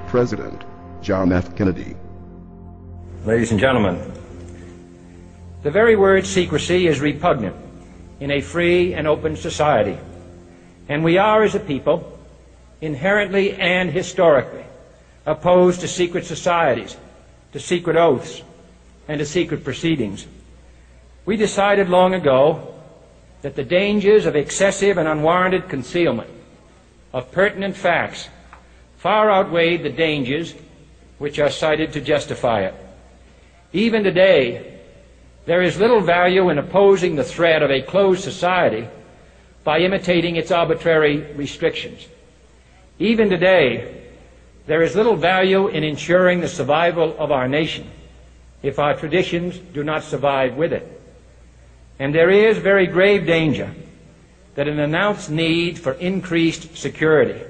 President John F. Kennedy. Ladies and gentlemen, the very word secrecy is repugnant in a free and open society, and we are, as a people, inherently and historically opposed to secret societies, to secret oaths, and to secret proceedings. We decided long ago that the dangers of excessive and unwarranted concealment of pertinent facts far outweighed the dangers which are cited to justify it. Even today, there is little value in opposing the threat of a closed society by imitating its arbitrary restrictions. Even today, there is little value in ensuring the survival of our nation if our traditions do not survive with it. And there is very grave danger that an announced need for increased security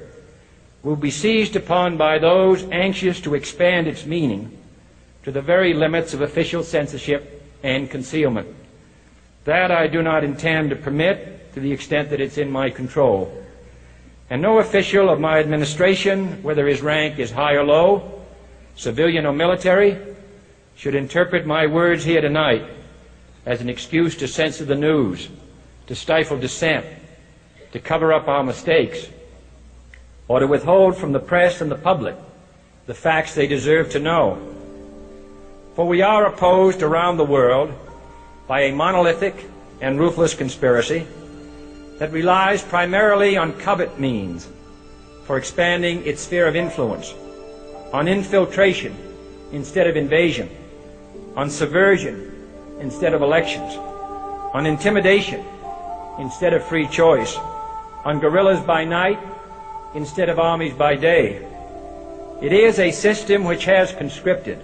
will be seized upon by those anxious to expand its meaning to the very limits of official censorship and concealment. That I do not intend to permit to the extent that it's in my control. And no official of my administration, whether his rank is high or low, civilian or military, should interpret my words here tonight as an excuse to censor the news, to stifle dissent, to cover up our mistakes, or to withhold from the press and the public the facts they deserve to know. For we are opposed around the world by a monolithic and ruthless conspiracy that relies primarily on covert means for expanding its sphere of influence, on infiltration instead of invasion, on subversion instead of elections, on intimidation instead of free choice, on guerrillas by night instead of armies by day. It is a system which has conscripted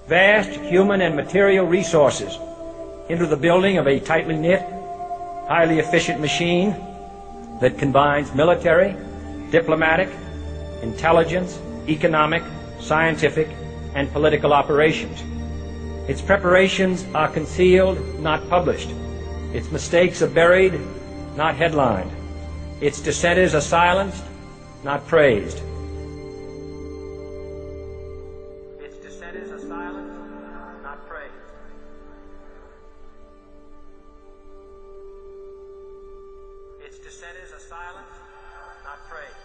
vast human and material resources into the building of a tightly knit, highly efficient machine that combines military, diplomatic, intelligence, economic, scientific, and political operations. Its preparations are concealed, not published. Its mistakes are buried, not headlined. Its dissenters are silenced, not praised. Its dissenters are silenced, not praised. Its dissenters are silenced, not praised.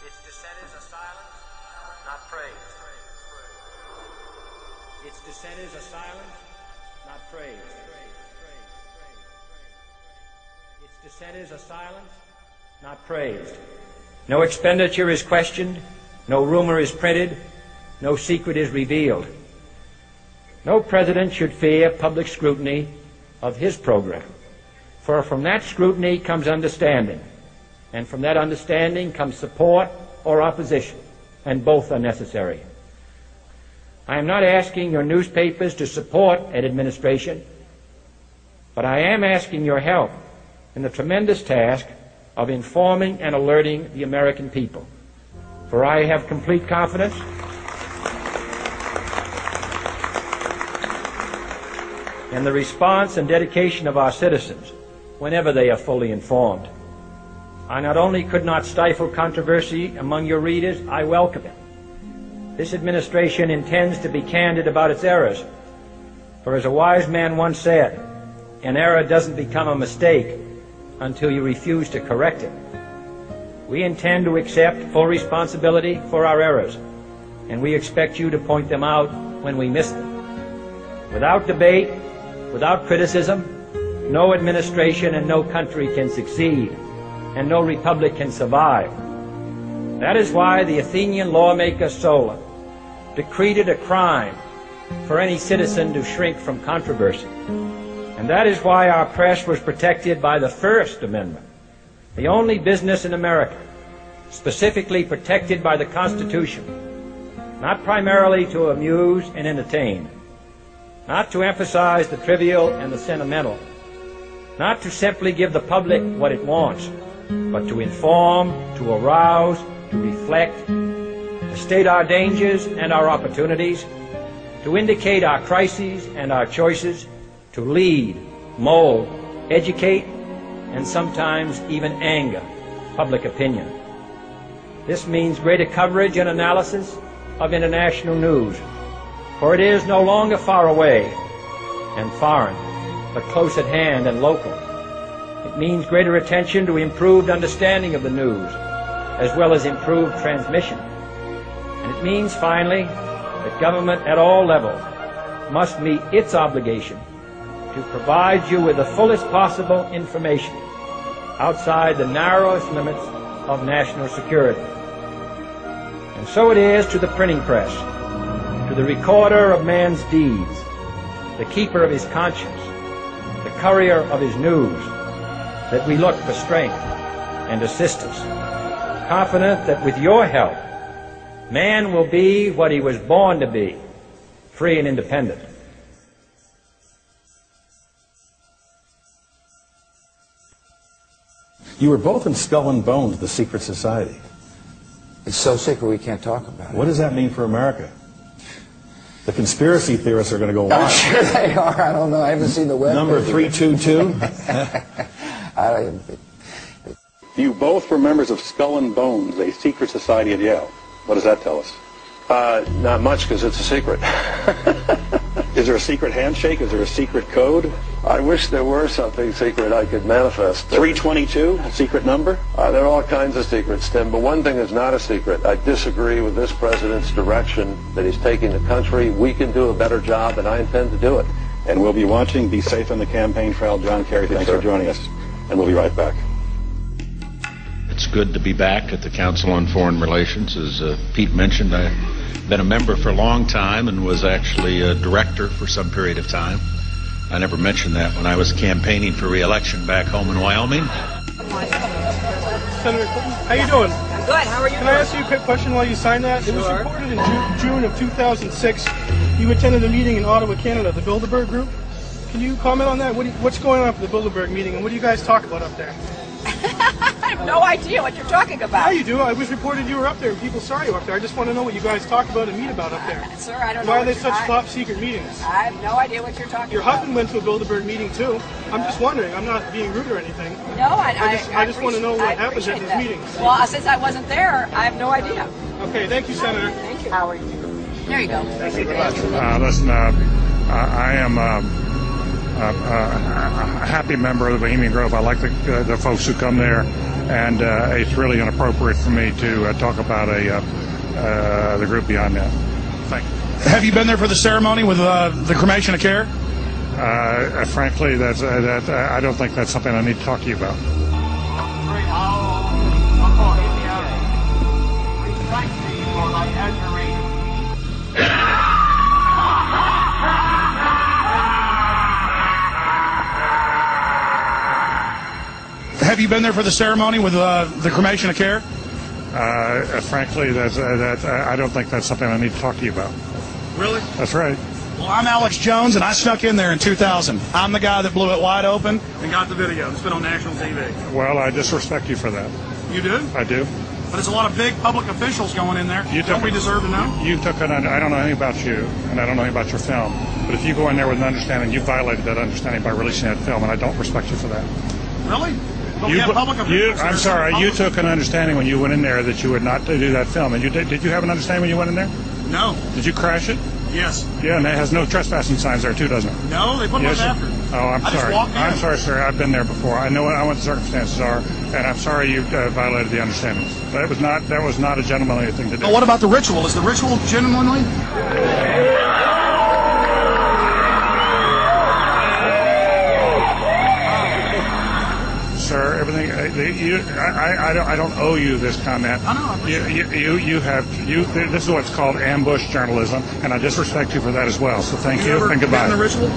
Its dissenters are silenced, not praised. Its dissenters are silenced, not praised. Its dissenters are silenced, not praised. No expenditure is questioned, no rumor is printed, no secret is revealed. No president should fear public scrutiny of his program, for from that scrutiny comes understanding, and from that understanding comes support or opposition, and both are necessary. I am not asking your newspapers to support an administration, but I am asking your help in the tremendous task of informing and alerting the American people. For I have complete confidence in the response and dedication of our citizens whenever they are fully informed. I not only could not stifle controversy among your readers, I welcome it. This administration intends to be candid about its errors. For as a wise man once said, an error doesn't become a mistake until you refuse to correct it. We intend to accept full responsibility for our errors, and we expect you to point them out when we miss them. Without debate, without criticism, no administration and no country can succeed, and no republic can survive. That is why the Athenian lawmaker Solon decreed it a crime for any citizen to shrink from controversy. And that is why our press was protected by the First Amendment, the only business in America specifically protected by the Constitution, not primarily to amuse and entertain, not to emphasize the trivial and the sentimental, not to simply give the public what it wants, but to inform, to arouse, to reflect, to state our dangers and our opportunities, to indicate our crises and our choices, to lead, mold, educate, and sometimes even anger public opinion. This means greater coverage and analysis of international news, for it is no longer far away and foreign, but close at hand and local. It means greater attention to improved understanding of the news, as well as improved transmission. And it means, finally, that government at all levels must meet its obligation to provide you with the fullest possible information outside the narrowest limits of national security. And so it is to the printing press, to the recorder of man's deeds, the keeper of his conscience, the courier of his news, that we look for strength and assistance, confident that with your help, man will be what he was born to be, free and independent. You were both in Skull and Bones, the secret society. It's so secret we can't talk about it. What does that mean for America? The conspiracy theorists are going to go wild. I'm sure they are. I don't know. I haven't seen the web. Number 322? You both were members of Skull and Bones, a secret society at Yale. What does that tell us? Not much, because it's a secret. Is there a secret handshake? Is there a secret code? I wish there were something secret I could manifest. 322, a secret number? There are all kinds of secrets, Tim, but one thing is not a secret. I disagree with this president's direction that he's taking the country. We can do a better job, and I intend to do it. And we'll be watching. Be safe on the campaign trail. John Kerry, thanks for joining us. And we'll be right back. It's good to be back at the Council on Foreign Relations. As Pete mentioned, I've been a member for a long time and was actually a director for some period of time. I never mentioned that when I was campaigning for re-election back home in Wyoming. Senator Clinton, how you doing? I'm good. How are you Can I ask you a quick question while you sign that? It was reported in June of 2006 you attended a meeting in Ottawa, Canada, the Bilderberg Group. Can you comment on that? What's going on for the Bilderberg meeting, and what do you guys talk about up there? I have no idea what you're talking about. Yeah, you do. I was reported you were up there, and people saw you up there. I just want to know what you guys talk about and meet about up there. Sir, I don't know. Why are they such top secret meetings? I have no idea what you're talking Your about. husband went to a Bilderberg meeting too. I'm just wondering. I'm not being rude or anything. No, I just want to know what happens at these meetings. Well, since I wasn't there, I have no idea. Okay, thank you, Senator. Thank you. How are you? There you go. Thank you very much. Listen, I am a happy member of the Bohemian Grove. I like the folks who come there, and it's really inappropriate for me to talk about the group beyond that. Thank you. Have you been there for the ceremony with the cremation of care? Frankly, I don't think that's something I need to talk to you about. Have you been there for the ceremony with the cremation of care? Frankly, I don't think that's something I need to talk to you about. Really? That's right. Well, I'm Alex Jones, and I snuck in there in 2000. I'm the guy that blew it wide open and got the video. It's been on national TV. Well, I disrespect you for that. You do? I do. But it's a lot of big public officials going in there. Don't we deserve to know? I don't know anything about you, and I don't know anything about your film. But if you go in there with an understanding, you violated that understanding by releasing that film, and I don't respect you for that. Really? But we have public officials. I'm sorry. You took an understanding when you went in there that you would not do that film, and did you have an understanding when you went in there? No. Did you crash it? Yes. Yeah, and it has no trespassing signs there too, doesn't it? No, they put them up after. Oh, I'm sorry. I'm sorry, sir. I've been there before. I know what the circumstances are, and I'm sorry you violated the understandings. That was not a gentlemanly thing to do. But what about the ritual? Is the ritual genuinely? Sir, everything. I don't owe you this comment. I know. This is what's called ambush journalism, and I disrespect you for that as well. So thank you and goodbye. The ritual?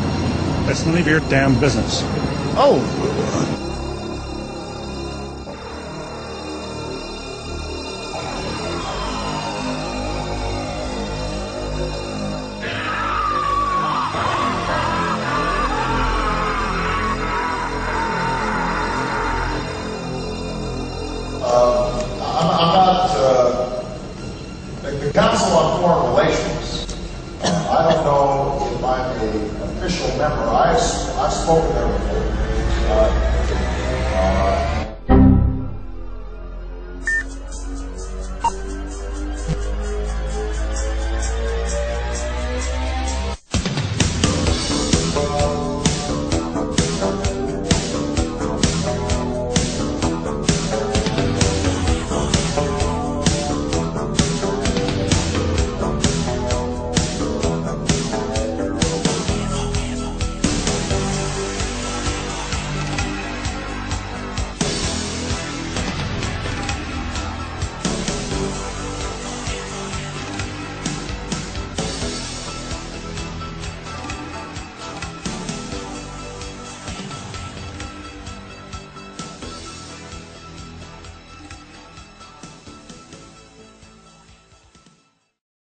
It's none of your damn business. Oh. The Council on Foreign Relations, I don't know if I'm an official member. I've spoken there before.